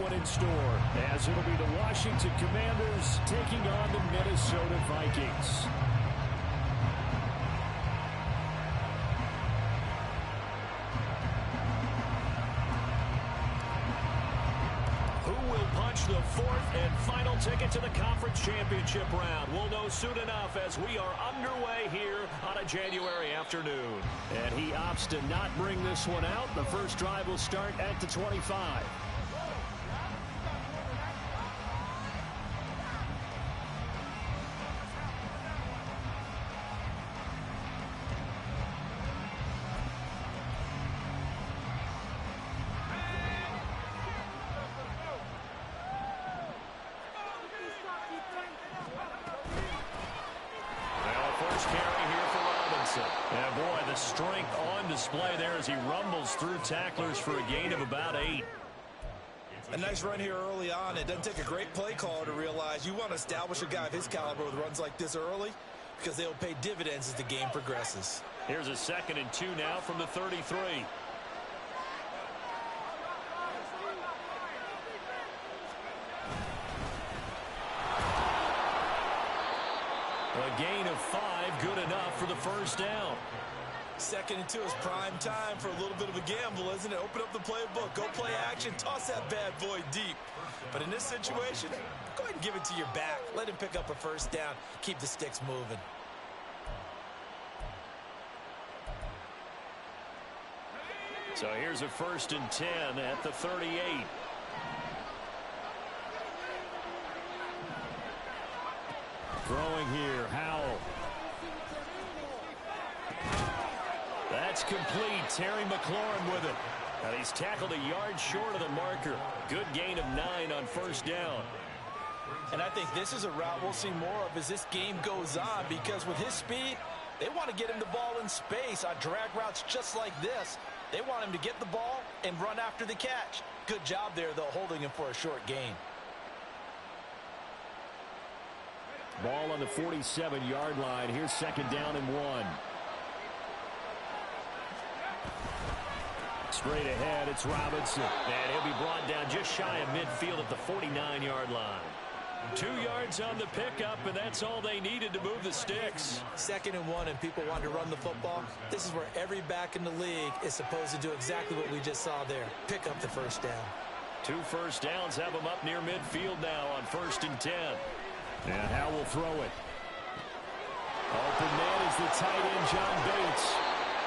one in store, as it'll be the Washington Commanders taking on the Minnesota Vikings. The fourth and final ticket to the conference championship round. We'll know soon enough as we are underway here on a January afternoon. And he opts to not bring this one out. The first drive will start at the 25. And boy, the strength on display there as he rumbles through tacklers for a gain of about 8. A nice run here early on. It doesn't take a great play caller to realize you want to establish a guy of his caliber with runs like this early because they'll pay dividends as the game progresses. Here's a 2nd and 2 now from the 33. A gain of 5, good enough for the first down. 2nd and 2 is prime time for a little bit of a gamble, isn't it? Open up the playbook, go play action, toss that bad boy deep. But in this situation, go ahead and give it to your back. Let him pick up a first down. Keep the sticks moving. So here's a 1st and 10 at the 38. Throwing here, Howell. That's complete. Terry McLaurin with it. And he's tackled a yard short of the marker. Good gain of 9 on first down. And I think this is a route we'll see more of as this game goes on, because with his speed, they want to get him the ball in space on drag routes just like this. They want him to get the ball and run after the catch. Good job there, though, holding him for a short gain. Ball on the 47-yard line. Here's 2nd down and 1. Straight ahead, it's Robinson. And he'll be brought down just shy of midfield at the 49-yard line. 2 yards on the pickup, and that's all they needed to move the sticks. 2nd and 1, and people want to run the football. This is where every back in the league is supposed to do exactly what we just saw there. Pick up the first down. 2 first downs have him up near midfield now on 1st and 10. And Howell will throw it. Open man is the tight end, John Bates.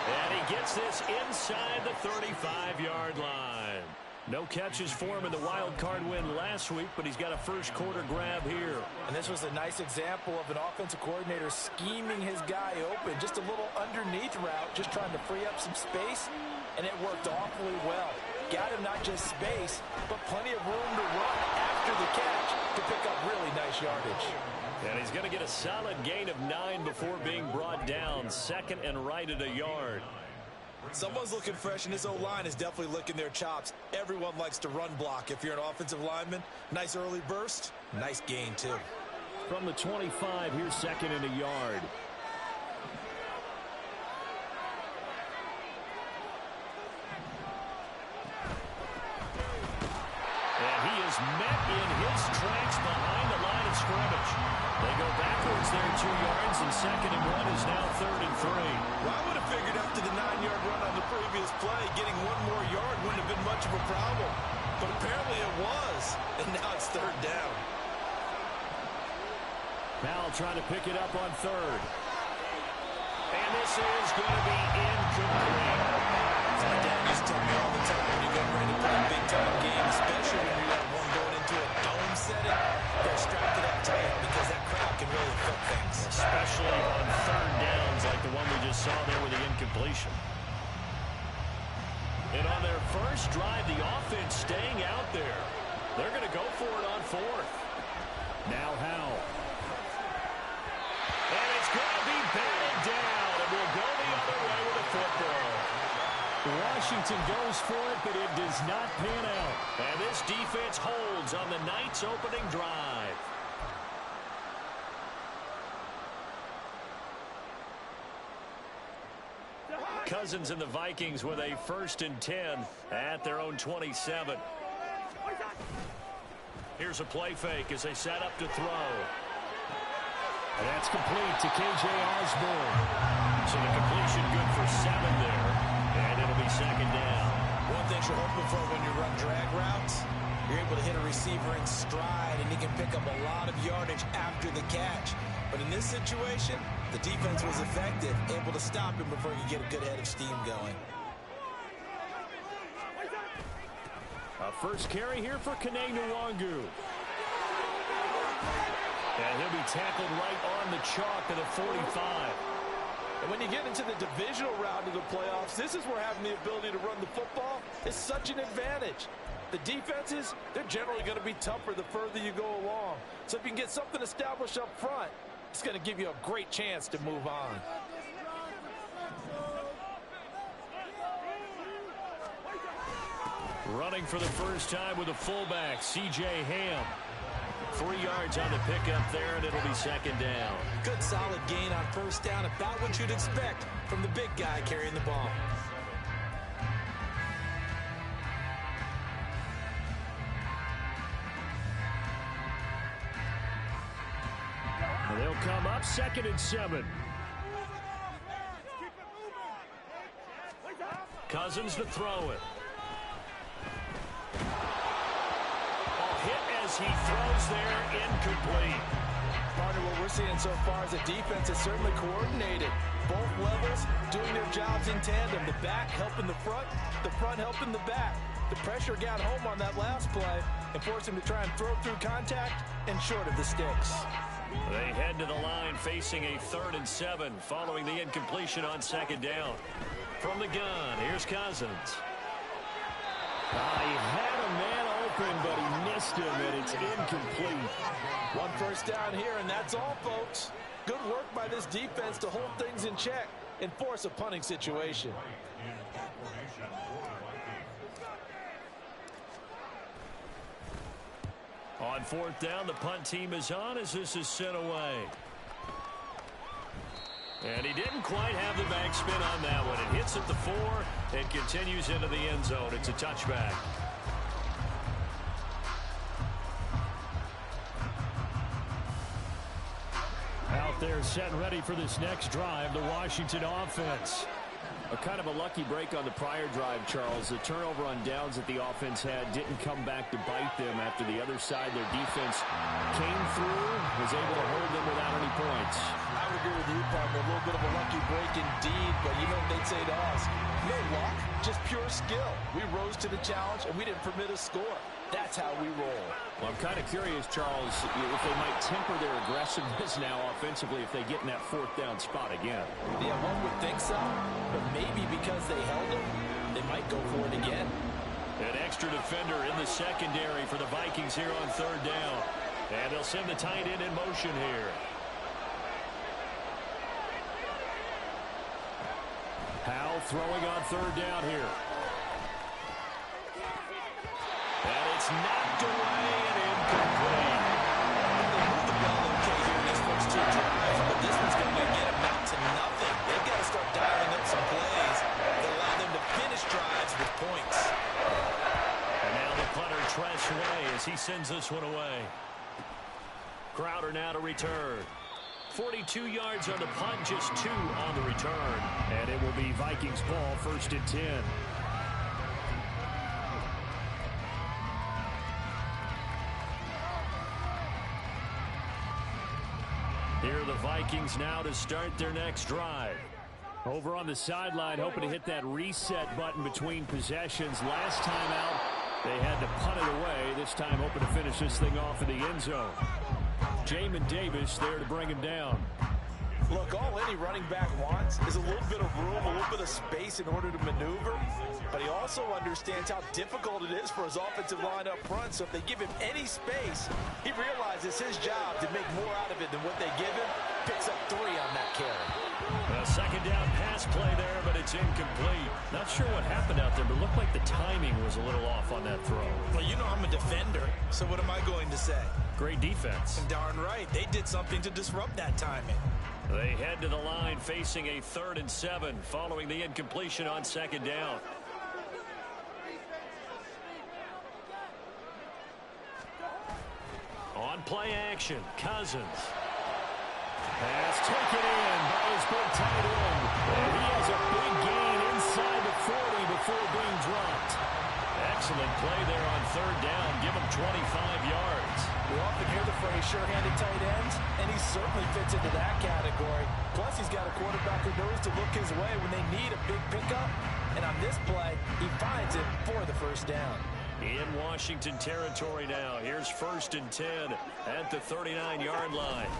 And he gets this inside the 35-yard line. No catches for him in the wild card win last week, but he's got a first quarter grab here. And this was a nice example of an offensive coordinator scheming his guy open. Just a little underneath route, just trying to free up some space, and it worked awfully well. Got him not just space, but plenty of room to run after the catch to pick up really nice yardage. And he's going to get a solid gain of 9 before being brought down. 2nd and right at a yard. Someone's looking fresh, and this O-line is definitely licking their chops. Everyone likes to run block if you're an offensive lineman. Nice early burst. Nice gain, too. From the 25, here's 2nd and a yard. And he is met in his tracks behind the line of scrimmage. They go backwards there 2 yards, and 2nd and 1 is now 3rd and 3. Well, I would have figured after the 9-yard run on the previous play, getting 1 more yard wouldn't have been much of a problem. But apparently it was, and now it's 3rd down. Powell trying to pick it up on 3rd. And this is going to be incomplete. My dad used to tell me all the time when you get ready to play a big-time game, especially when you got one going into a dome setting, they're strapped to that tight because that crowd can really affect things. Especially on 3rd downs like the one we just saw there with the incompletion. And on their first drive, the offense staying out there. They're going to go for it on 4th. Now Howell. And it's going to be batted down, and we'll go the other way with the football. Washington goes for it, but it does not pan out. And this defense holds on the night's opening drive. Cousins and the Vikings with a 1st and 10 at their own 27. Here's a play fake as they set up to throw. And that's complete to K.J. Osborne. So the completion good for 7 there. And it'll be second down. One thing you're hoping for when you run drag routes, you're able to hit a receiver in stride, and he can pick up a lot of yardage after the catch. But in this situation, the defense was effective, able to stop him before you get a good head of steam going. A first carry here for Kene Nwangu. And he'll be tackled right on the chalk to the 45. And when you get into the divisional round of the playoffs, this is where having the ability to run the football is such an advantage. The defenses, they're generally going to be tougher the further you go along. So if you can get something established up front, it's going to give you a great chance to move on. Running for the first time with a fullback, C.J. Ham. 3 yards on the pickup there, and it'll be second down. Good solid gain on first down, about what you'd expect from the big guy carrying the ball. And they'll come up 2nd and 7. Cousins to throw it. Hit as he throws there, incomplete. Partner, what we're seeing so far is the defense is certainly coordinated. Both levels doing their jobs in tandem. The back helping the front helping the back. The pressure got home on that last play and forced him to try and throw through contact and short of the sticks. They head to the line facing a 3rd and 7 following the incompletion on 2nd down. From the gun, here's Cousins. He had a man open, but he missed him, and it's incomplete. One first down here, and that's all, folks. Good work by this defense to hold things in check and force a punting situation. On 4th down, the punt team is on as this is sent away. And he didn't quite have the backspin on that one. It hits at the 4 and continues into the end zone. It's a touchback. Out there set and ready for this next drive, the Washington offense. A kind of a lucky break on the prior drive, Charles. The turnover on downs that the offense had didn't come back to bite them after the other side. Their defense came through, was able to hold them without any points. I would agree with you, partner. A little bit of a lucky break indeed, but you know what they'd say to us? No luck, just pure skill. We rose to the challenge, and we didn't permit a score. That's how we roll. Well, I'm kind of curious, Charles, if they might temper their aggressiveness now offensively if they get in that 4th down spot again. Yeah, one would think so, but maybe because they held them, they might go for it again. An extra defender in the secondary for the Vikings here on 3rd down. And they'll send the tight end in motion here. Howell throwing on 3rd down here. And it's knocked away and incomplete. They moved the ball okay here in these first 2 drives, but this one's going to get them out to nothing. They've got to start dialing up some plays that allow them to finish drives with points. And now the punter Tresh Way as he sends this one away. Crowder now to return. 42 yards on the punt, just 2 on the return. And it will be Vikings ball, 1st and 10. Here are the Vikings now to start their next drive. Over on the sideline, hoping to hit that reset button between possessions. Last time out, they had to punt it away. This time hoping to finish this thing off in the end zone. Jamin Davis there to bring him down. Look, all any running back wants is a little bit of room, a little bit of space in order to maneuver. But he also understands how difficult it is for his offensive line up front. So if they give him any space, he realizes his job to make more out of it than what they give him. Picks up 3 on that carry. A 2nd down pass play there, but it's incomplete. Not sure what happened out there, but it looked like the timing was a little off on that throw. Well, you know I'm a defender, so what am I going to say? Great defense. Darn right. They did something to disrupt that timing. They head to the line facing a 3rd and 7 following the incompletion on 2nd down. On play action, Cousins. Pass taken in by his big tight end. And he has a big gain inside the 40 before being dropped. Excellent play there on third down. Give him 25 yards. We often hear the phrase sure-handed tight ends, and he certainly fits into that category. Plus, he's got a quarterback who knows to look his way when they need a big pickup. And on this play, he finds it for the first down. In Washington territory now. Here's 1st and 10 at the 39-yard line.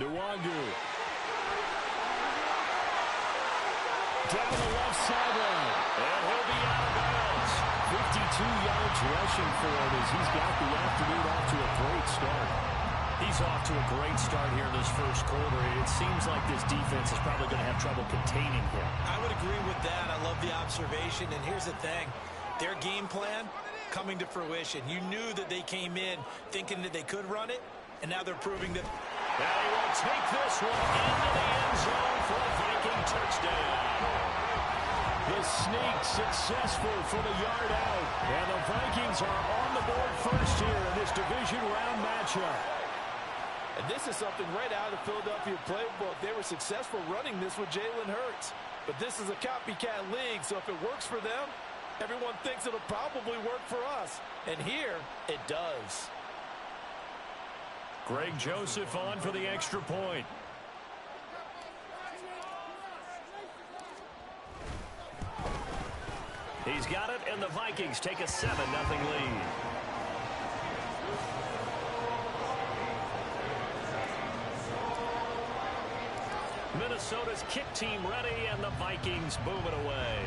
Nwangu. Down the left sideline. And he'll be out of bounds. 52 yards rushing for him as he's got the afternoon off to a great start. He's off to a great start here in this first quarter. It seems like this defense is probably going to have trouble containing him. I would agree with that. I love the observation. And here's the thing. Their game plan coming to fruition. You knew that they came in thinking that they could run it, and now they're proving that. Now he will take this one into the end zone for a Viking touchdown. The sneak successful from a yard out. And the Vikings are on the board first here in this division round matchup. And this is something right out of the Philadelphia playbook. They were successful running this with Jalen Hurts. But this is a copycat league, so if it works for them, everyone thinks it'll probably work for us. And here, it does. Greg Joseph on for the extra point. He's got it, and the Vikings take a 7-0 lead. Minnesota's kick team ready, and the Vikings boom it away.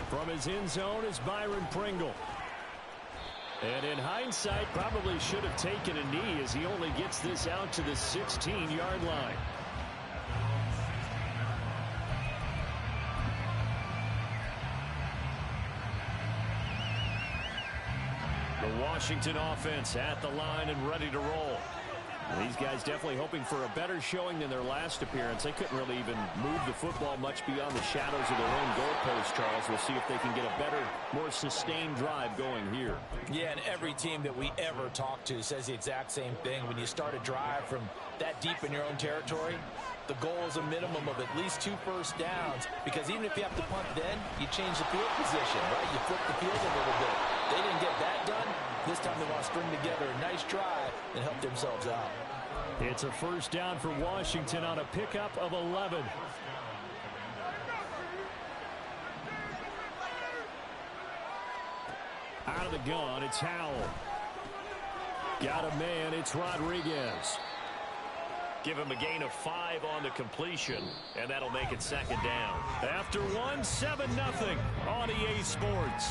From his end zone is Byron Pringle. And in hindsight, probably should have taken a knee as he only gets this out to the 16-yard line. The Washington offense at the line and ready to roll. These guys definitely hoping for a better showing than their last appearance. They couldn't really even move the football much beyond the shadows of their own goalpost, Charles. We'll see if they can get a better, more sustained drive going here. Yeah, and every team that we ever talk to says the exact same thing. When you start a drive from that deep in your own territory, the goal is a minimum of at least 2 first downs, because even if you have to punt then, you change the field position, right? You flip the field a little bit. They didn't get that done. This time they want to string together a nice drive and help themselves out. It's a first down for Washington on a pickup of 11. Out of the gun, it's Howell. Got a man, it's Rodriguez. Give him a gain of 5 on the completion, and that'll make it 2nd down. After 1, 7-0 on EA Sports.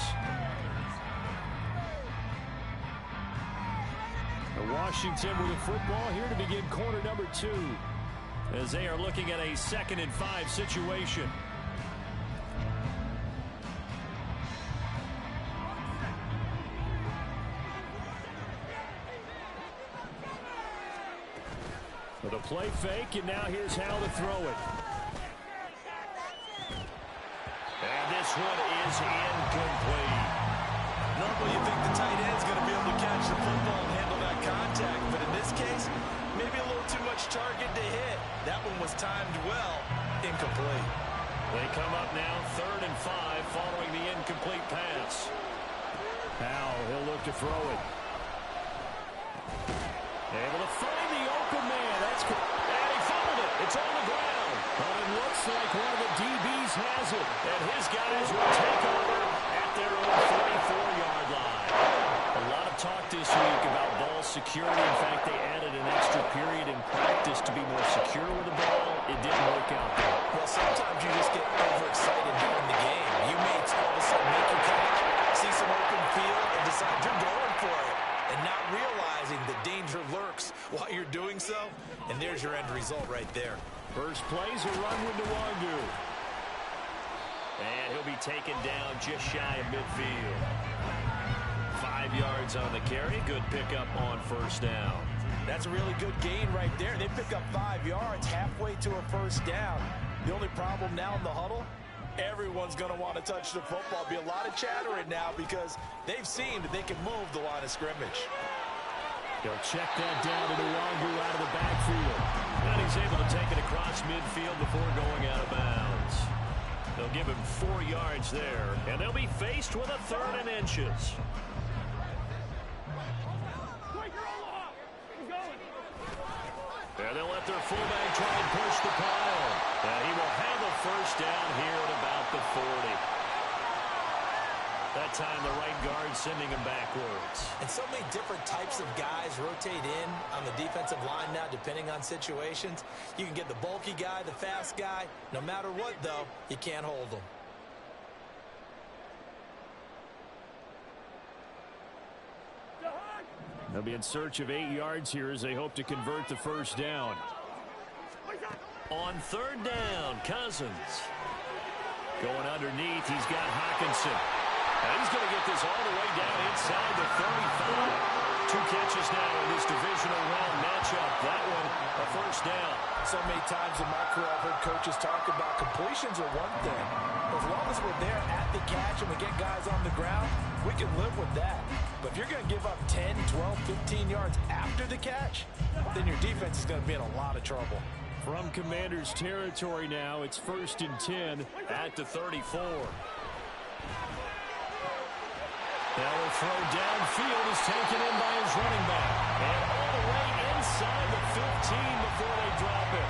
Washington with the football here to begin quarter number 2 as they are looking at a 2nd and 5 situation. With a play fake, and now here's how to throw it. And this one is incomplete. Normally you think the tight end's going to be able to catch the football and handle that contact, but in this case, maybe a little too much target to hit. That one was timed well, incomplete. They come up now 3rd and 5 following the incomplete pass. Howell, he'll look to throw it. Able to find the open man. That's good. And he fumbled it. It's on the ground. But it looks like one of the DBs has it. And his guys will take over at their own 44-yard line. A lot of talk this week about ball security. In fact, they added an extra period in practice to be more secure with the ball. It didn't work out there. Well, sometimes you just get overexcited during the game. You may all of a sudden make your catch, see some open field, and decide you're going for it, and not realizing the danger lurks while you're doing so. And there's your end result right there. First play's a run with Nwangu. And he'll be taken down just shy of midfield. 5 yards on the carry. Good pickup on first down. That's a really good gain right there. They pick up 5 yards halfway to a first down. The only problem now in the huddle, Everyone's going to want to touch the football. Be a lot of chattering now because they've seen that they can move the line of scrimmage. He'll check that down to Nwangu out of the backfield. And he's able to take it across midfield before going out of bounds. They'll give him 4 yards there, and they'll be faced with a 3rd and inches. And they'll let their fullback try and push the pile. And he will have a first down here at about the 40. That time the right guard sending him backwards. And so many different types of guys rotate in on the defensive line now depending on situations. You can get the bulky guy, the fast guy. No matter what, though, you can't hold them. They'll be in search of 8 yards here as they hope to convert the first down. On 3rd down, Cousins. Going underneath, he's got Hawkinson. And he's going to get this all the way down inside the 35. 2 catches now in this divisional round matchup. That one, a first down. So many times in my career I've heard coaches talk about completions are one thing. As long as we're there at the catch and we get guys on the ground, we can live with that. But if you're going to give up 10, 12, 15 yards after the catch, then your defense is going to be in a lot of trouble. From Commander's territory now, it's 1st and 10 at the 34. Now a throw downfield is taken in by his running back. And all the way inside the 15 before they drop it.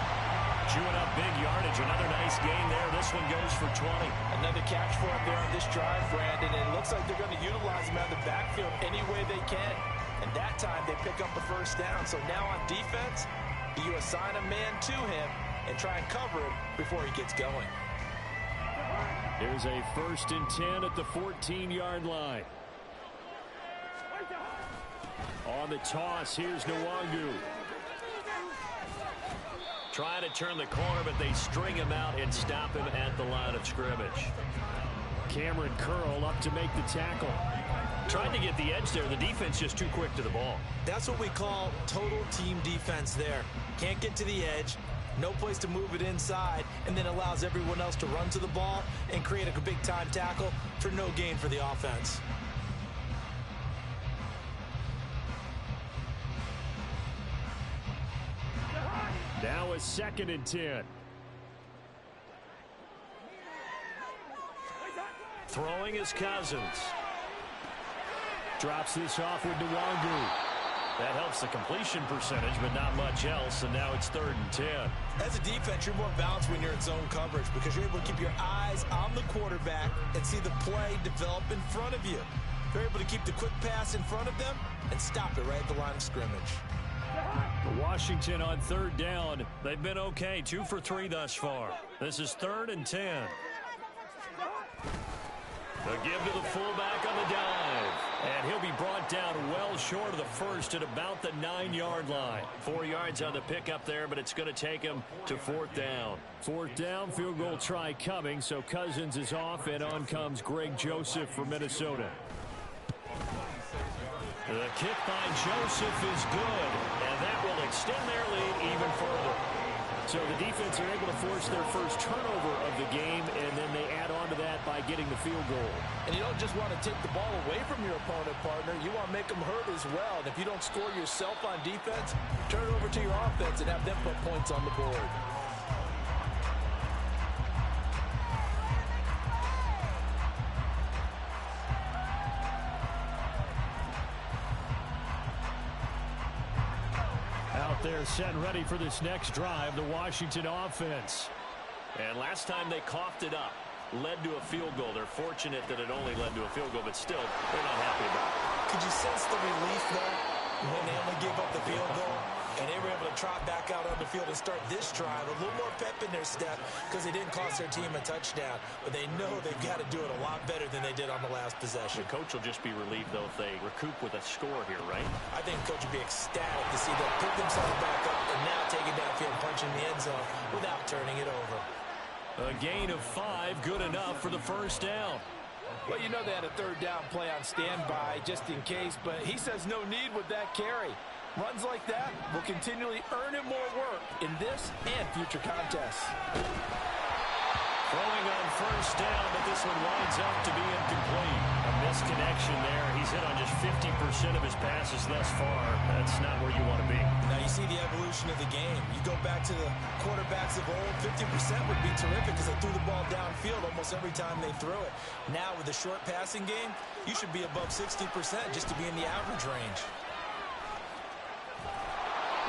Chewing up big yardage. Another nice gain there. This one goes for 20. Another catch for him there on this drive, Brandon. And it looks like they're going to utilize him out of the backfield any way they can. And that time they pick up the first down. So now on defense, you assign a man to him and try and cover him before he gets going. There's a 1st and 10 at the 14-yard line. On the toss, here's Nwangu. Trying to turn the corner, but they string him out and stop him at the line of scrimmage. Cameron Curl up to make the tackle. Tried to get the edge there. The defense just too quick to the ball. That's what we call total team defense there. Can't get to the edge, no place to move it inside, and then allows everyone else to run to the ball and create a big-time tackle for no gain for the offense. Now a 2nd and 10. Throwing is Cousins. Drops this off with Nwangu. That helps the completion percentage, but not much else, and now it's 3rd and 10. As a defense, you're more balanced when you're in zone coverage because you're able to keep your eyes on the quarterback and see the play develop in front of you. You're able to keep the quick pass in front of them and stop it right at the line of scrimmage. Washington on 3rd down. They've been okay, 2 for 3 thus far. This is 3rd and 10. The give to the fullback on the dive. And he'll be brought down well short of the first at about the 9-yard line. 4 yards on the pickup there, but it's going to take him to 4th down. 4th down, field goal try coming, so Cousins is off, and on comes Greg Joseph for Minnesota. The kick by Joseph is good, and that will extend their lead even further. So the defense are able to force their first turnover of the game, and then they add on to that by getting the field goal. And you don't just want to take the ball away from your opponent, partner. You want to make them hurt as well. And if you don't score yourself on defense, turn it over to your offense and have them put points on the board. They're set and ready for this next drive, the Washington offense. And last time they coughed it up, led to a field goal. They're fortunate that it only led to a field goal, but still, they're not happy about it. Could you sense the relief, though, when they only gave up the field goal? And they were able to trot back out on the field and start this drive. A little more pep in their step because they didn't cost their team a touchdown. But they know they've got to do it a lot better than they did on the last possession. The coach will just be relieved, though, if they recoup with a score here, right? I think the coach will be ecstatic to see them pick themselves back up and now take it downfield, punching the end zone without turning it over. A gain of 5, good enough for the first down. Well, you know they had a 3rd down play on standby just in case, but he says no need with that carry. Runs like that will continually earn him more work in this and future contests. Throwing on first down, but this one winds up to be incomplete. A misconnection there. He's hit on just 50% of his passes thus far. That's not where you want to be. Now you see the evolution of the game. You go back to the quarterbacks of old, 50% would be terrific because they threw the ball downfield almost every time they threw it. Now with the short passing game, you should be above 60% just to be in the average range.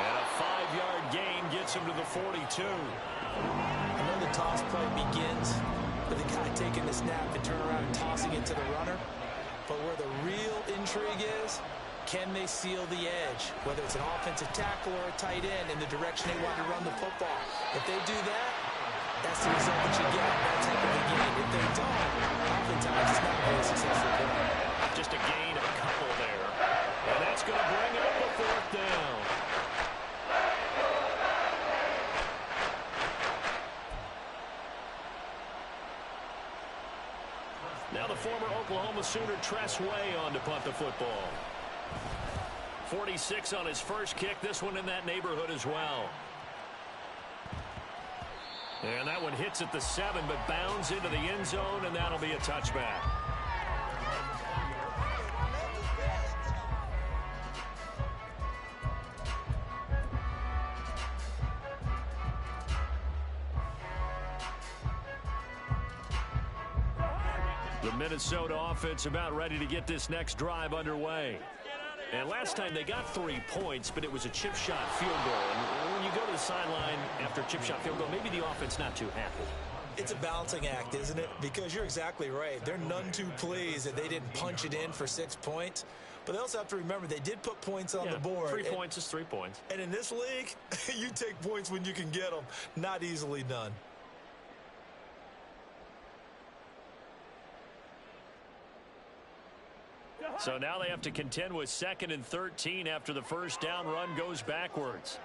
And a 5-yard gain gets him to the 42. I know the toss play begins with the guy taking the snap and turn around and tossing it to the runner. But where the real intrigue is, can they seal the edge? Whether it's an offensive tackle or a tight end in the direction they want to run the football. If they do that, that's the result that you get in that type of a game. If they don't, oftentimes it's not a very successful play. Just a gain of a couple there. And that's going to bring up the 4th down. Now the former Oklahoma Sooner Tress Way on to punt the football. 46 on his first kick. This one in that neighborhood as well. And that one hits at the 7, but bounds into the end zone, and that'll be a touchback. The Minnesota offense about ready to get this next drive underway. And last time they got 3 points, but it was a chip shot field goal. And when you go to the sideline after a chip shot field goal, maybe the offense not too happy. It's a balancing act, isn't it? Because you're exactly right. They're none too pleased that they didn't punch it in for 6 points. But they also have to remember they did put points on the board. 3 points is 3 points. And in this league, you take points when you can get them. Not easily done. So now they have to contend with 2nd and 13 after the first down run goes backwards.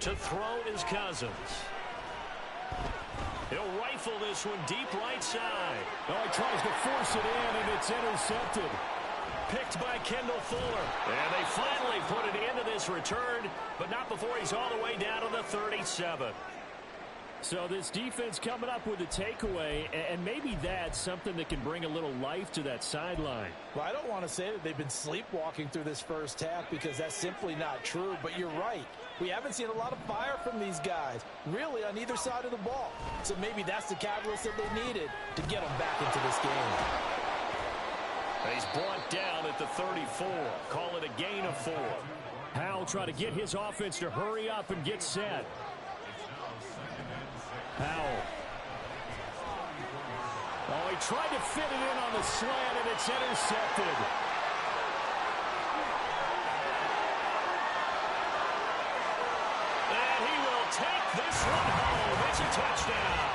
To throw is Cousins. He'll rifle this one deep right side. Oh, he tries to force it in, and it's intercepted. Picked by Kendall Fuller. And they finally put it into this return, but not before he's all the way down to the 37. So this defense coming up with a takeaway, and maybe that's something that can bring a little life to that sideline. Well, I don't want to say that they've been sleepwalking through this first half because that's simply not true, but you're right. We haven't seen a lot of fire from these guys, really on either side of the ball. So maybe that's the catalyst that they needed to get them back into this game. He's brought down at the 34. Call it a gain of 4. Howell trying to get his offense to hurry up and get set. Howell. Oh, he tried to fit it in on the slant, and it's intercepted. And he will take this one home. It's a touchdown.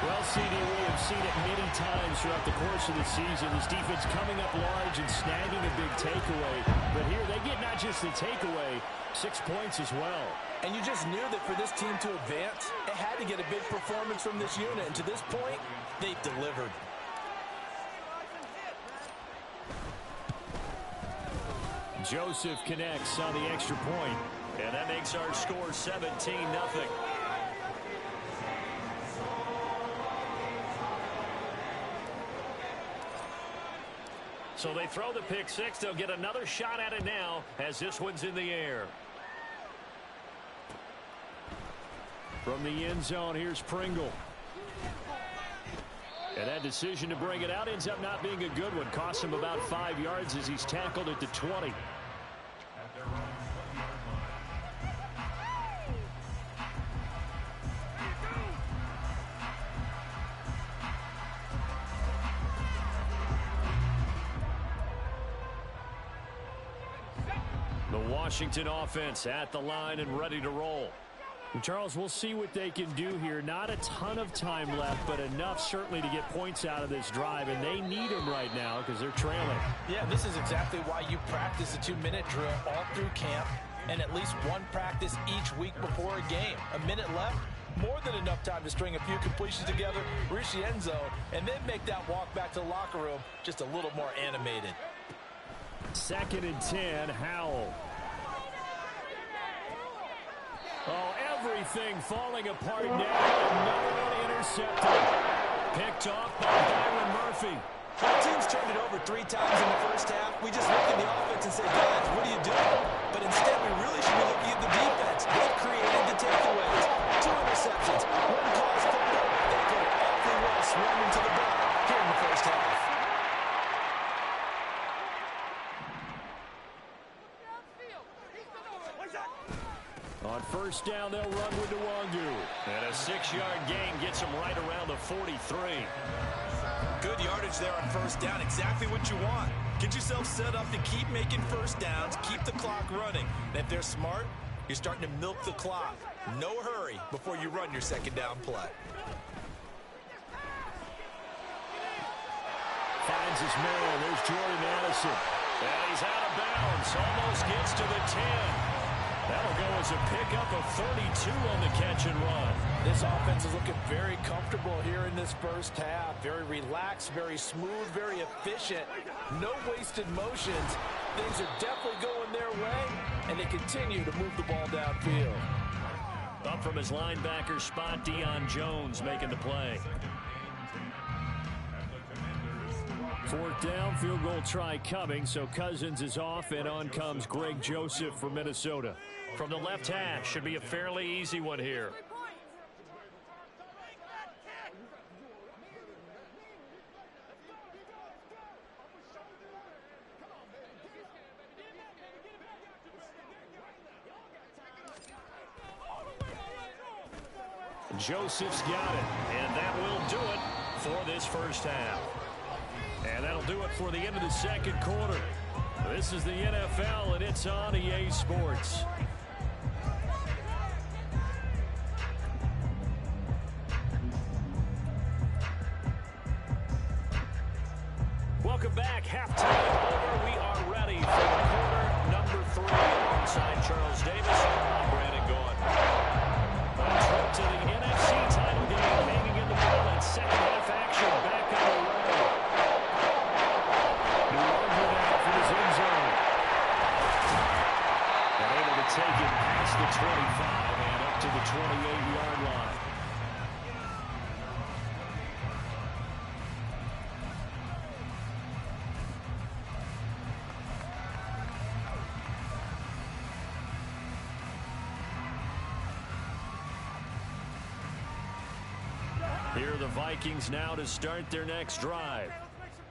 Well, CD, we have seen it many times throughout the course of the season. This defense coming up large and snagging a big takeaway. But here they get not just the takeaway, 6 points as well. And you just knew that for this team to advance, it had to get a big performance from this unit. And to this point, they've delivered. Joseph connects on the extra point. And that makes our score 17-0. So they throw the pick 6. They'll get another shot at it now as this one's in the air. From the end zone, here's Pringle. And that decision to bring it out ends up not being a good one. Costs him about 5 yards as he's tackled at the 20. The Washington offense at the line and ready to roll. Charles, we'll see what they can do here. Not a ton of time left, but enough certainly to get points out of this drive, and they need them right now because they're trailing. Yeah, this is exactly why you practice a 2-minute drill all through camp and at least one practice each week before a game. A minute left, more than enough time to string a few completions together, reach the end zone, and then make that walk back to the locker room just a little more animated. 2nd and 10, Howell. Oh, every Everything falling apart now. Another one intercepted. Picked off by Byron Murphy. The team's turned it over 3 times in the first half. We just look at the offense and say, guys, what are you doing? But instead, we really should be looking at the defense. They've created the takeaways. 2 interceptions, 1 caused fumble. They played awfully well swarming to the ball here in the first half. On first down, they'll run with Nwangu. And a 6-yard gain gets him right around the 43. Good yardage there on first down. Exactly what you want. Get yourself set up to keep making first downs, keep the clock running. And if they're smart, you're starting to milk the clock. No hurry before you run your second down play. Finds his man. There's Jordan Addison. And he's out of bounds. Almost gets to the 10. That'll go as a pickup of 32 on the catch and run. This offense is looking very comfortable here in this first half. Very relaxed, very smooth, very efficient. No wasted motions. Things are definitely going their way, and they continue to move the ball downfield. Up from his linebacker spot, Deion Jones making the play. 4th down, field goal try coming, so Cousins is off, and on comes Greg Joseph from Minnesota. From the left hash, should be a fairly easy one here. Joseph's got it, and that will do it for this first half. And that'll do it for the end of the second quarter. This is the NFL, and it's on EA Sports. Welcome back. Halftime over. We are ready for quarter number 3. Alongside Charles Davis, I'm Brandon Gaughan. A trip to the NFC title game, hanging in the balance. Second half action back on the way. Take it past the 25 and up to the 28-yard line. Here are the Vikings now to start their next drive.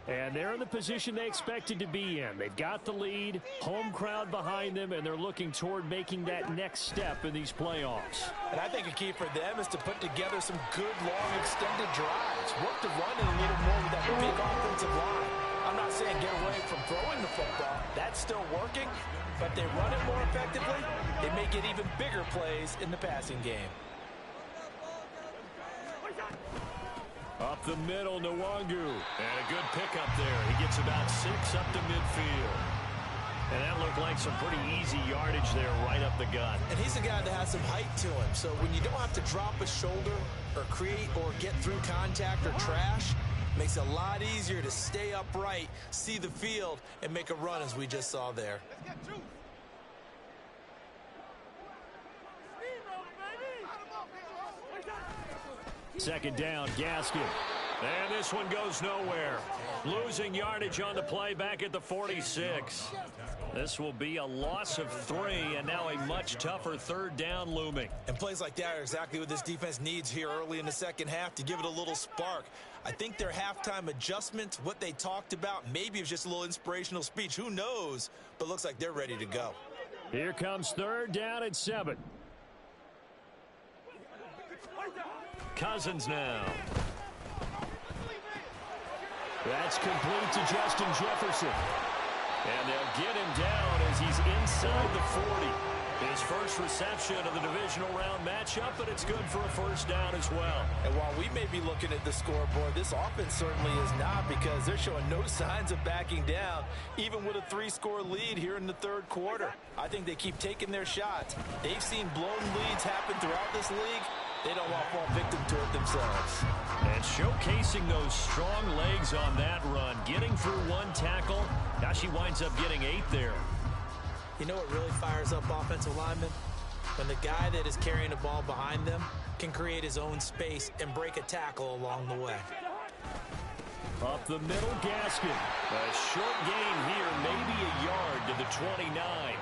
And they're in the position they expected to be in. They've got the lead, home crowd behind them, and they're looking toward making that next step in these playoffs. And I think a key for them is to put together some good, long, extended drives. Work the run in a little more with that big offensive line. I'm not saying get away from throwing the football. That's still working. But they run it more effectively, they may get even bigger plays in the passing game. Up the middle, Nwangu. And a good pickup there. He gets about 6 up to midfield. And that looked like some pretty easy yardage there right up the gut. And he's a guy that has some height to him. So when you don't have to drop a shoulder or create or get through contact or trash, it makes it a lot easier to stay upright, see the field, and make a run as we just saw there. Second down, Gaskin. And this one goes nowhere. Losing yardage on the play back at the 46. This will be a loss of 3, and now a much tougher 3rd down looming. And plays like that are exactly what this defense needs here early in the second half to give it a little spark. I think their halftime adjustments, what they talked about, maybe it was just a little inspirational speech. Who knows? But looks like they're ready to go. Here comes 3rd down and 7. Cousins now. That's complete to Justin Jefferson. And they'll get him down as he's inside the 40. His first reception of the divisional round matchup, but it's good for a first down as well. And while we may be looking at the scoreboard, this offense certainly is not, because they're showing no signs of backing down, even with a 3-score lead here in the third quarter. I think they keep taking their shots. They've seen blown leads happen throughout this league. They don't want to fall victim to it themselves. And showcasing those strong legs on that run, getting through 1 tackle. Now she winds up getting 8 there. You know what really fires up offensive linemen? when the guy that is carrying the ball behind them can create his own space and break a tackle along the way. Up the middle, Gaskin. A short gain here, maybe a yard to the 29.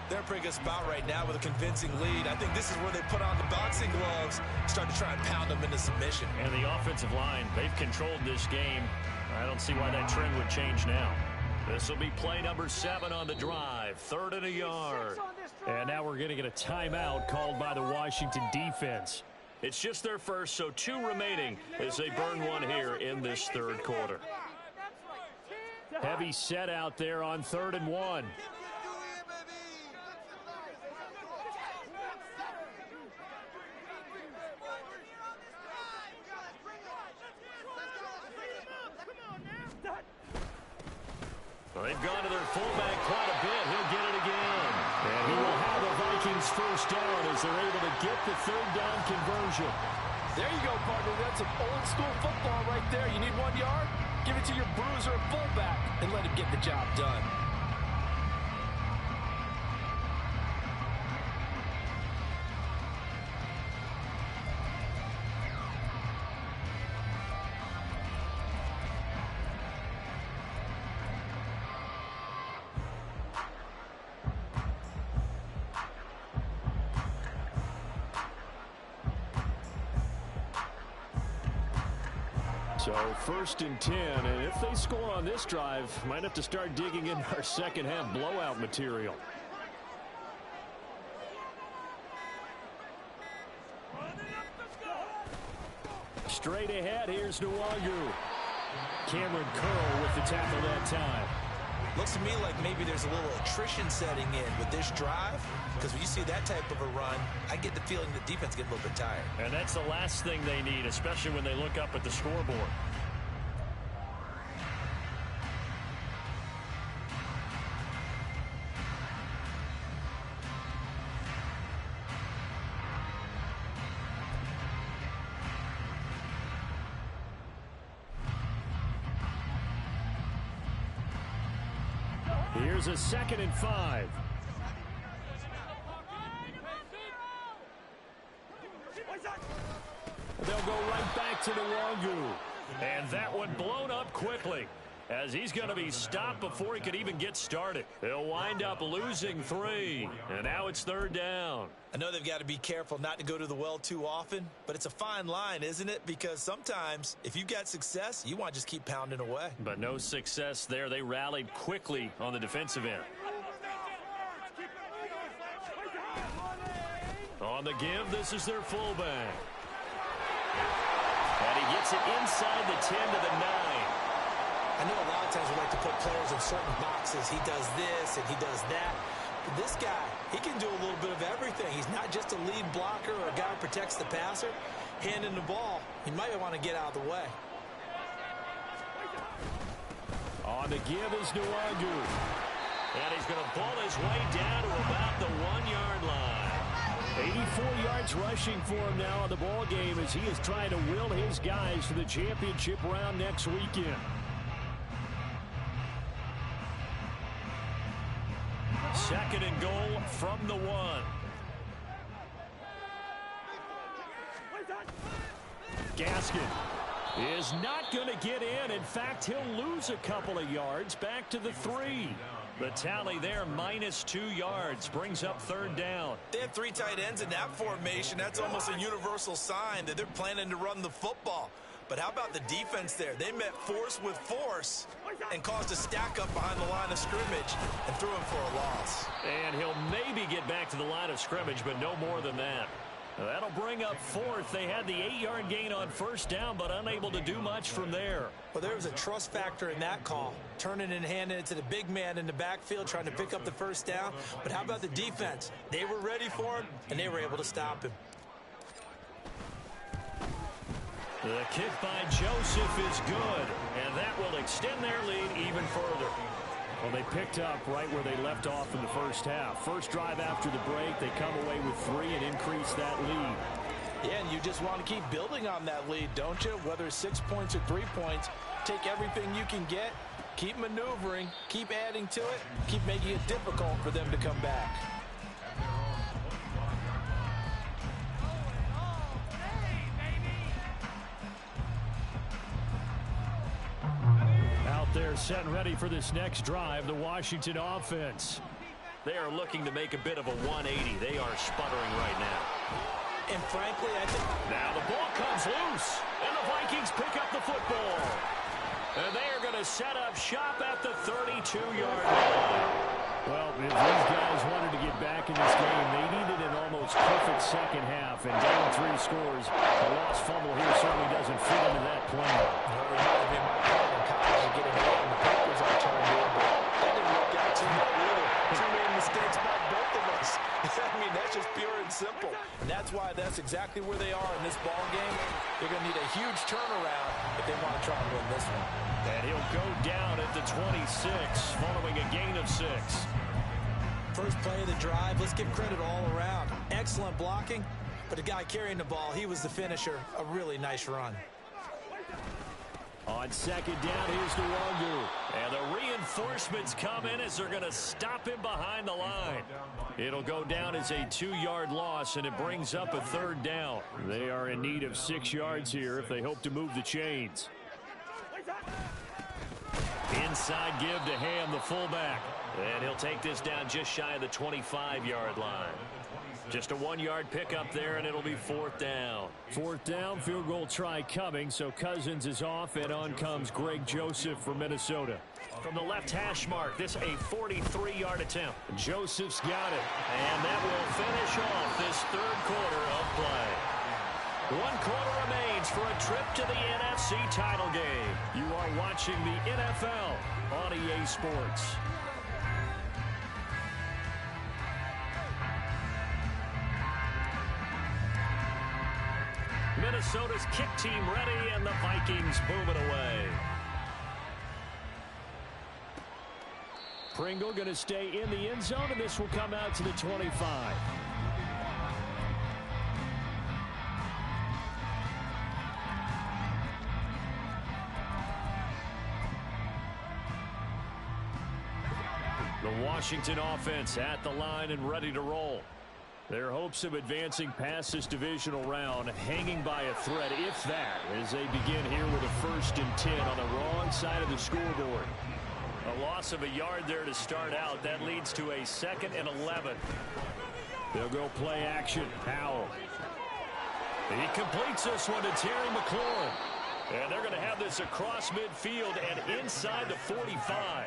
They're in a pretty good spot right now with a convincing lead. I think this is where they put on the boxing gloves, start to try and pound them into submission. And the offensive line, they've controlled this game. I don't see why that trend would change now. This will be play number 7 on the drive. 3rd and a yard. And now we're going to get a timeout called by the Washington defense. It's just their first, so 2 remaining as they burn one here in this 3rd quarter. Heavy set out there on 3rd and 1. They've gone to their fullback quite a bit. He'll get it again. And he will have the Vikings first down as they're able to get the 3rd down conversion. There you go, partner. That's some old-school football right there. You need 1 yard? Give it to your bruiser fullback and let him get the job done. So 1st and 10, and if they score on this drive, might have to start digging in our second half blowout material. Straight ahead, here's Nwangu. Cameron Curl with the tackle that time. Looks to me like maybe there's a little attrition setting in with this drive, because when you see that type of a run, I get the feeling the defense gets a little bit tired. And that's the last thing they need, especially when they look up at the scoreboard. Here's a 2nd and 5. They'll go right back to Nwangu. And that one blown up quickly, as he's going to be stopped before he could even get started. They'll wind up losing 3. And now it's 3rd down. I know they've got to be careful not to go to the well too often, but it's a fine line, isn't it? Because sometimes, if you've got success, you want to just keep pounding away. But no success there. They rallied quickly on the defensive end. On the give, this is their fullback. And he gets it inside the 10 to the 9. I know a lot of times we like to put players in certain boxes. He does this and he does that. But this guy, he can do a little bit of everything. He's not just a lead blocker or a guy who protects the passer. Handing the ball, he might want to get out of the way. On the give is Nwangu. And he's going to pull his way down to about the 1-yard line. 84 yards rushing for him now in the ball game as he is trying to will his guys to the championship round next weekend. 2nd and goal from the 1. Gaskin is not going to get in. In fact, he'll lose a couple of yards back to the 3. The tally there, -2 yards, brings up 3rd down. They have 3 tight ends in that formation. That's almost a universal sign that they're planning to run the football. But how about the defense there? They met force with force and caused a stack up behind the line of scrimmage and threw him for a loss. And he'll maybe get back to the line of scrimmage, but no more than that. That'll bring up 4th. They had the 8-yard gain on 1st down, but unable to do much from there. Well, there was a trust factor in that call. Turning and handing it to the big man in the backfield, trying to pick up the 1st down. But how about the defense? They were ready for him, and they were able to stop him. The kick by Joseph is good, and that will extend their lead even further. Well, they picked up right where they left off in the first half. First drive after the break, they come away with 3 and increase that lead. Yeah, and you just want to keep building on that lead, don't you? Whether it's 6 points or 3 points, take everything you can get, keep maneuvering, keep adding to it, keep making it difficult for them to come back. there setting ready for this next drive, the Washington offense. They are looking to make a bit of a 180. They are sputtering right now. And frankly, I think... Now the ball comes loose, and the Vikings pick up the football. And they are going to set up shop at the 32-yard line. Well, if these guys wanted to get back in this game, they needed an almost perfect second half. And down 3 scores, a lost fumble here certainly doesn't fit into that plan. It reminds me of my plan in college, getting hit in the papers I turned in, but that didn't work out too well either. Too many mistakes by both of us. I mean, that's just pure and simple. And that's why that's exactly where they are in this ball game. They're going to need a huge turnaround if they want to try and win this one. And he'll go down at the 26, following a gain of 6. First play of the drive, let's give credit all around. Excellent blocking, but the guy carrying the ball, he was the finisher. A really nice run. On second down, here's Nwangu. And the reinforcements come in as they're going to stop him behind the line. It'll go down as a 2-yard loss, and it brings up a 3rd down. They are in need of 6 yards here if they hope to move the chains. Inside give to Ham, the fullback. And he'll take this down just shy of the 25-yard line. Just a 1-yard pickup there, and it'll be 4th down. 4th down, field goal try coming, so Cousins is off, and on comes Greg Joseph from Minnesota. From the left hash mark, this a 43-yard attempt. Joseph's got it. And that will finish off this 3rd quarter of play. 1 quarter remains for a trip to the NFC title game. You are watching the NFL on EA Sports. Minnesota's kick team ready, and the Vikings boom it away. Pringle going to stay in the end zone, and this will come out to the 25. The Washington offense at the line and ready to roll. Their hopes of advancing past this divisional round hanging by a thread, if that, as they begin here with a 1st and 10 on the wrong side of the scoreboard. A loss of a yard there to start out. That leads to a 2nd and 11. They'll go play action. Howell. He completes this one to Terry McLaurin. And they're going to have this across midfield and inside the 45.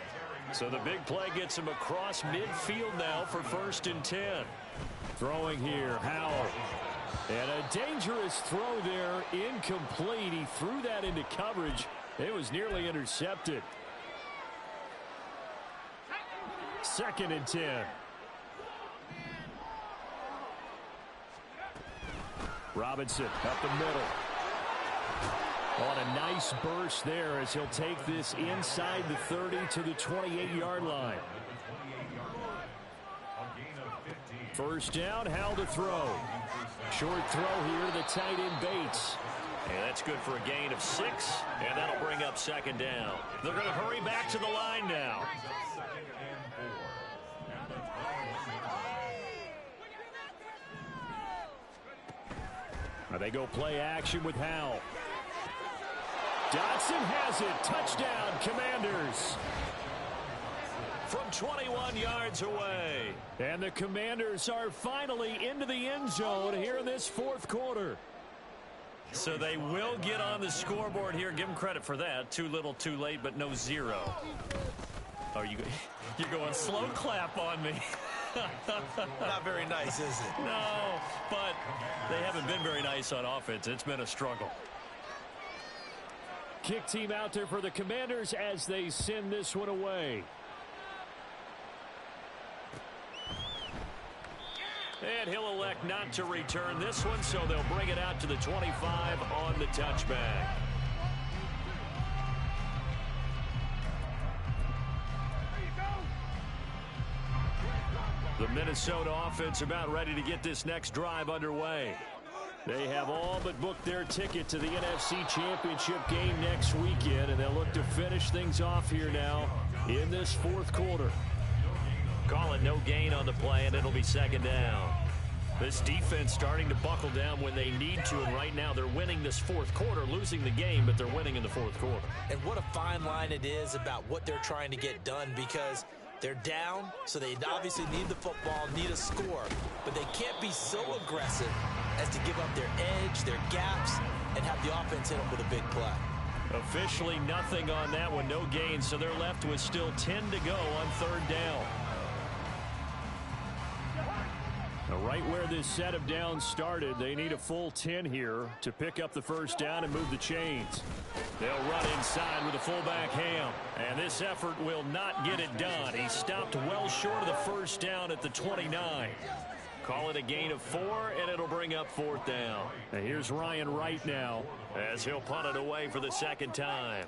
So the big play gets him across midfield now for 1st and 10. Throwing here, Howell. And a dangerous throw there, incomplete. He threw that into coverage. It was nearly intercepted. 2nd and 10. Robinson up the middle. On a nice burst there as he'll take this inside the 30 to the 28-yard line. 1st down, Howell to throw. Short throw here to the tight end Bates. And that's good for a gain of 6, and that'll bring up 2nd down. They're going to hurry back to the line now. They go play action with Howell. Dotson has it. Touchdown, Commanders. From 21 yards away. And the Commanders are finally into the end zone here in this 4th quarter. So they will get on the scoreboard here. Give them credit for that. Too little, too late, but no 0. Oh, you're going slow clap on me. Not very nice, is it? No, but they haven't been very nice on offense. It's been a struggle. Kick team out there for the Commanders as they send this one away. And he'll elect not to return this one, so they'll bring it out to the 25 on the touchback. The Minnesota offense about ready to get this next drive underway. They have all but booked their ticket to the NFC Championship game next weekend, and they'll look to finish things off here now in this 4th quarter. Call it no gain on the play, and it'll be 2nd down. This defense starting to buckle down when they need to, and right now they're winning this fourth quarter, losing the game, but they're winning in the fourth quarter. And what a fine line it is about what they're trying to get done, because they're down, so they obviously need the football, need a score, but they can't be so aggressive as to give up their edge, their gaps, and have the offense hit them with a big play. Officially nothing on that one, no gain, so they're left with still 10 to go on third down. Right where this set of downs started, they need a full 10 here to pick up the first down and move the chains. They'll run inside with the fullback Ham, and this effort will not get it done. He stopped well short of the first down at the 29. Call it a gain of 4, and it'll bring up fourth down. And here's Ryan Wright now as he'll punt it away for the second time.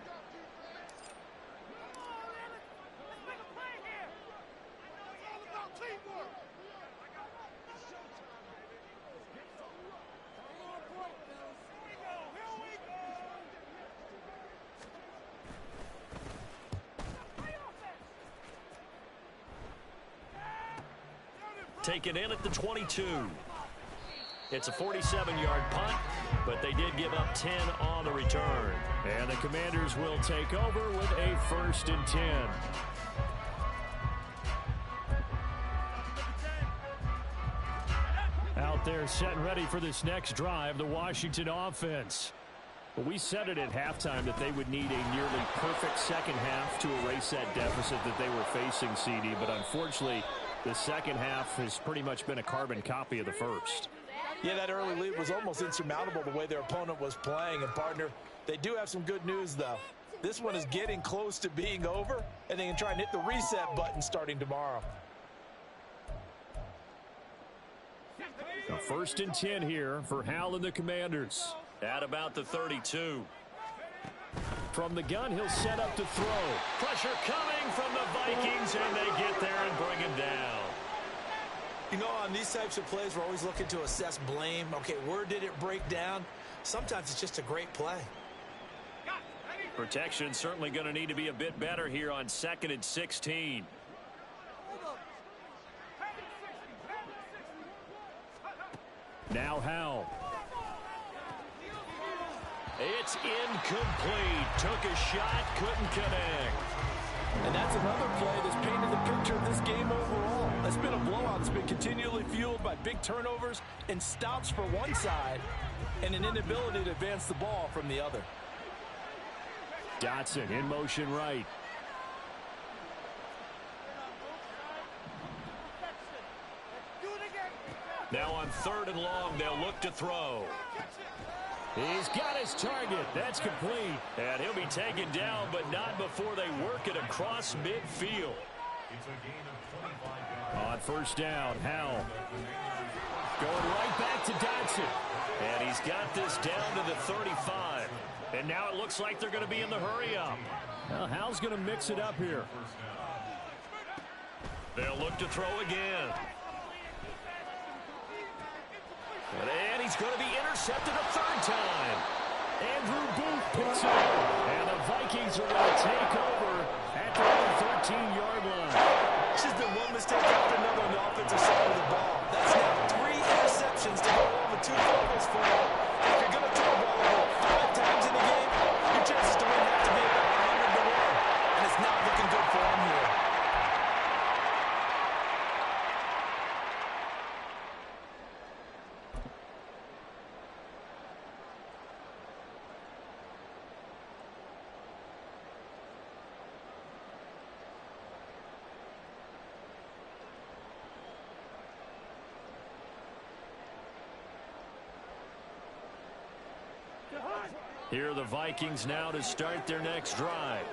Taken in at the 22. It's a 47-yard punt, but they did give up 10 on the return. And the Commanders will take over with a 1st and 10. Out there set and ready for this next drive, the Washington offense. Well, we said it at halftime that they would need a nearly perfect second half to erase that deficit that they were facing, CD, but unfortunately, the second half has pretty much been a carbon copy of the first. Yeah, that early lead was almost insurmountable the way their opponent was playing. And, partner, they do have some good news, though. This one is getting close to being over, and they can try and hit the reset button starting tomorrow. A 1st and 10 here for Hal and the Commanders. At about the 32. From the gun, he'll set up to throw. Pressure coming from the Vikings, and they get there and bring him down. You know, on these types of plays, we're always looking to assess blame. Okay, where did it break down? Sometimes it's just a great play. Protection certainly going to need to be a bit better here on 2nd and 16. Now Hal. It's incomplete. Took a shot, couldn't connect. And that's another play that's painted the picture of this game overall. It's been a blowout. It's been continually fueled by big turnovers and stops for one side and an inability to advance the ball from the other. Dotson in motion right. Now on 3rd and long, they'll look to throw. He's got his target. That's complete. And he'll be taken down, but not before they work it across midfield. On 1st down, Hal. Going right back to Dotson. And he's got this down to the 35. And now it looks like they're going to be in the hurry-up. Well, Hal's going to mix it up here. They'll look to throw again. And he's going to be intercepted a 3rd time. Andrew Booth picks it up. And the Vikings are going to take over at the 13-yard line. This has been one mistake after another on the offensive side of the ball. That's now 3 interceptions to go over 2 fumbles for them. If you're going to throw the ball over 5 times in the game, your chances to win have to be about 100 to 1. And it's not looking good for them here. Here are the Vikings now to start their next drive.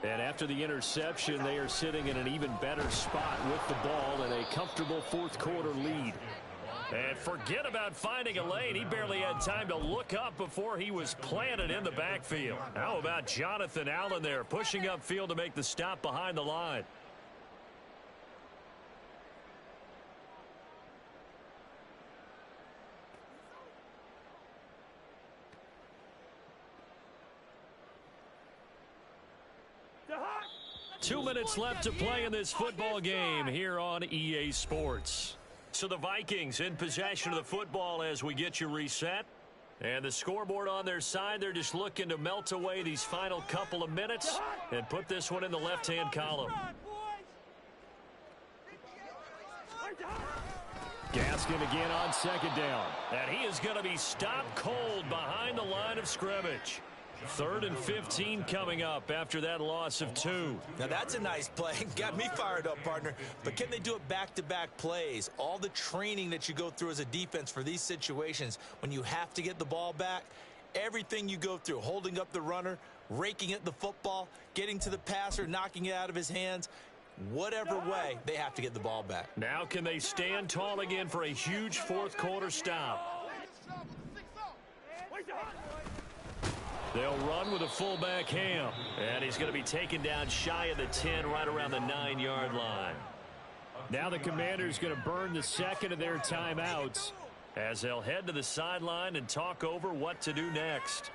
And after the interception, they are sitting in an even better spot with the ball and a comfortable 4th quarter lead. And forget about finding a lane. He barely had time to look up before he was planted in the backfield. How about Jonathan Allen there pushing upfield to make the stop behind the line? Two minutes left to play in this football game here on EA Sports. So the Vikings in possession of the football as we get you reset. And the scoreboard on their side, they're just looking to melt away these final couple of minutes and put this one in the left-hand column. Gaskin again on second down. And he is going to be stopped cold behind the line of scrimmage. 3rd and 15 coming up after that loss of 2. Now that's a nice play. Got me fired up, partner. But can they do it back-to-back plays? All the training that you go through as a defense for these situations, when you have to get the ball back, everything you go through, holding up the runner, raking at the football, getting to the passer, knocking it out of his hands, whatever way, they have to get the ball back. Now can they stand tall again for a huge fourth-quarter stop? They'll run with a fullback Ham. And he's going to be taken down shy of the 10, right around the 9-yard line. Now the Commanders going to burn the second of their timeouts as they'll head to the sideline and talk over what to do next.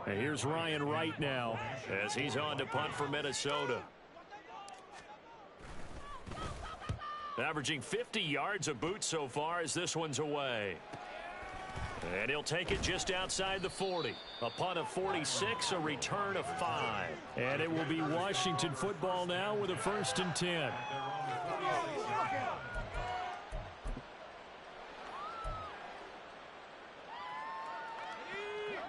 And here's Ryan Wright now as he's on to punt for Minnesota. Averaging 50 yards a boot so far as this one's away. And he'll take it just outside the 40. A punt of 46, a return of 5. And it will be Washington football now with a 1st and 10.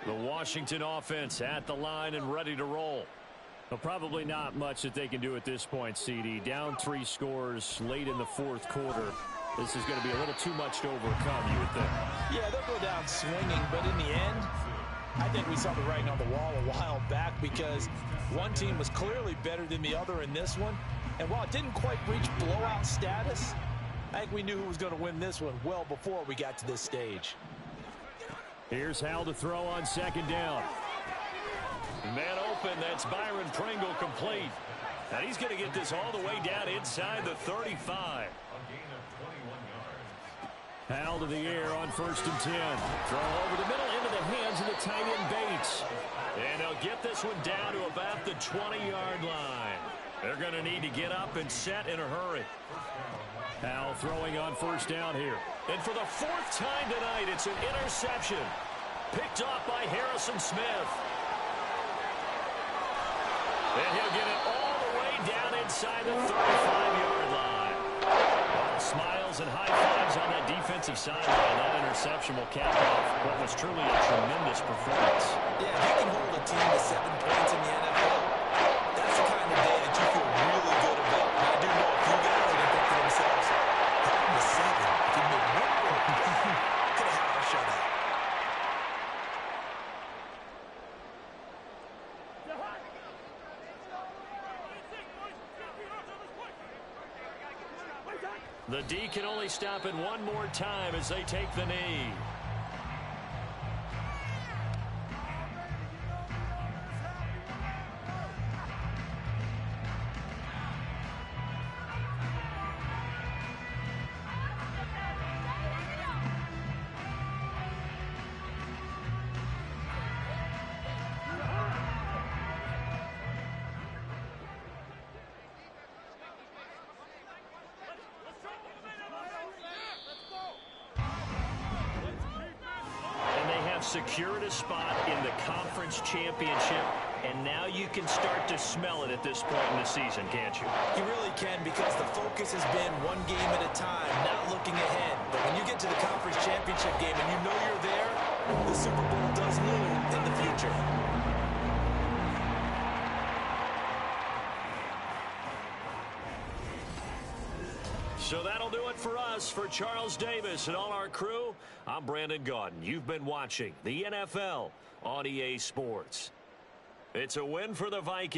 The Washington offense at the line and ready to roll. Well, probably not much that they can do at this point, CD. Down 3 scores late in the 4th quarter. This is going to be a little too much to overcome, you would think. Yeah, they'll go down swinging, but in the end, I think we saw the writing on the wall a while back because one team was clearly better than the other in this one. And while it didn't quite reach blowout status, I think we knew who was going to win this one well before we got to this stage. Here's Hal to throw on 2nd down. Man open, that's Byron Pringle complete. And he's going to get this all the way down inside the 35. Hal to the air on 1st and 10. Throw over the middle into the hands of the tight end Bates. And they'll get this one down to about the 20-yard line. They're going to need to get up and set in a hurry. Hal throwing on 1st down here. And for the 4th time tonight, it's an interception. Picked off by Harrison Smith. And he'll get it all the way down inside the 35-yard line. All smiles and high fives on that defensive sideline. That interception will cap off what was truly a tremendous performance. Yeah, if you can hold a team to 7 points in the NFL, that's the kind of day that you feel really good about. And I do know a few guys are going to think to themselves, how come the 7 didn't make one more? Could have had our shutout. The D can only stop it one more time as they take the knee. Secured a spot in the conference championship, and now you can start to smell it at this point in the season, can't you? You really can, because the focus has been one game at a time, not looking ahead. But when you get to the conference championship game and you know you're there, the Super Bowl does loom in the future. So that'll do it for us. For Charles Davis and all our crew, I'm Brandon Gaudin. You've been watching the NFL on EA Sports. It's a win for the Vikings.